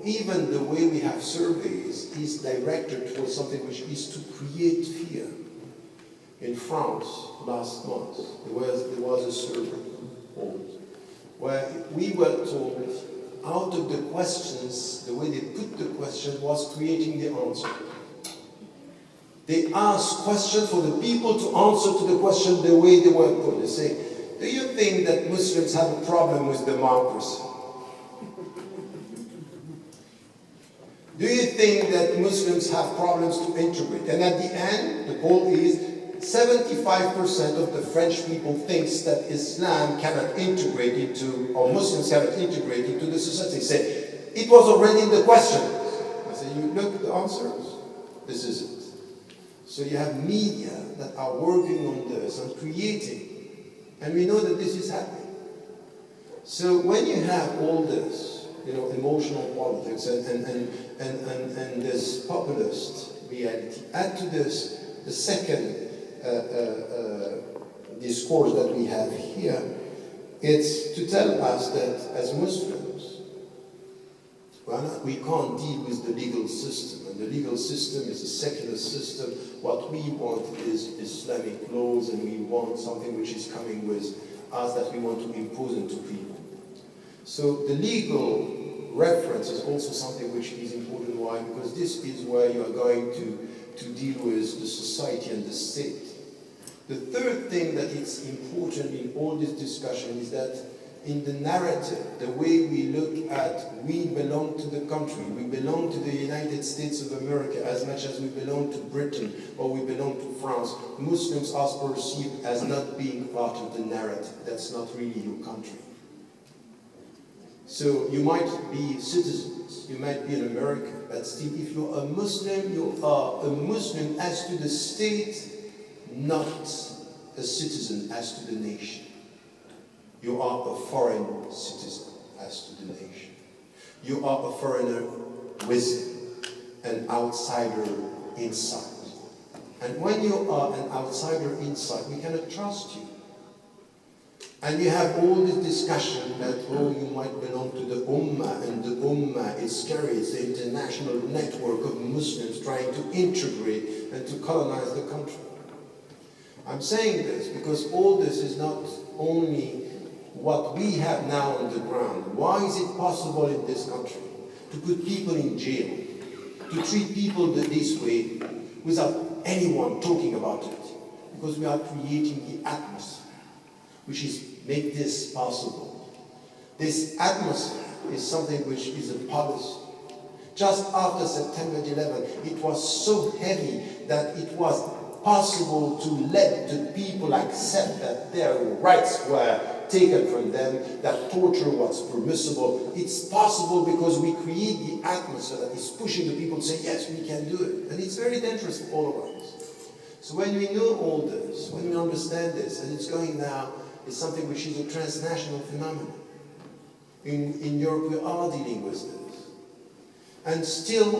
even the way we have surveys is directed towards something which is to create fear. In France, last month, there was a survey where we were told, out of the questions, the way they put the question was creating the answer. They asked questions for the people to answer to the question the way they were put. They say, do you think that Muslims have a problem with democracy? Do you think that Muslims have problems to integrate? And at the end, the poll is 75% of the French people thinks that Islam cannot integrate into, or Muslims cannot integrate into the society. Say, it was already in the question. I say, you look at the answers, this is it. So you have media that are working on this and creating, and we know that this is happening. So when you have all this, emotional politics and this populist reality, add to this the second discourse that we have here, it's to tell us that as Muslims, we can't deal with the legal system, and the legal system is a secular system. What we want is Islamic laws, and we want something which is coming with us that we want to impose into people. So the legal reference is also something which is important. Why? Because this is where you are going to deal with the society and the state. The third thing that is important in all this discussion is that in the narrative, the way we look at we belong to the country, we belong to the United States of America as much as we belong to Britain or we belong to France, Muslims are perceived as not being part of the narrative. That's not really your country. So you might be citizens, you might be an American, but still if you're a Muslim, you are a Muslim as to the state, not a citizen as to the nation. You are a foreign citizen as to the nation. You are a foreigner within, an outsider inside. And when you are an outsider inside, we cannot trust you. And you have all this discussion that, you might belong to the Ummah, and the Ummah is scary. It's the international network of Muslims trying to integrate and to colonize the country. I'm saying this because all this is not only what we have now on the ground. Why is it possible in this country to put people in jail, to treat people this way without anyone talking about it? Because we are creating the atmosphere which is make this possible. This atmosphere is something which is a policy. Just after September 11, it was so heavy that it was possible to let the people accept that their rights were taken from them, that torture was permissible. It's possible because we create the atmosphere that is pushing the people to say, yes, we can do it. And it's very dangerous for all of us. So when we know all this, when we understand this, and it's going now, it's something which is a transnational phenomenon. In Europe, we are dealing with this. And still,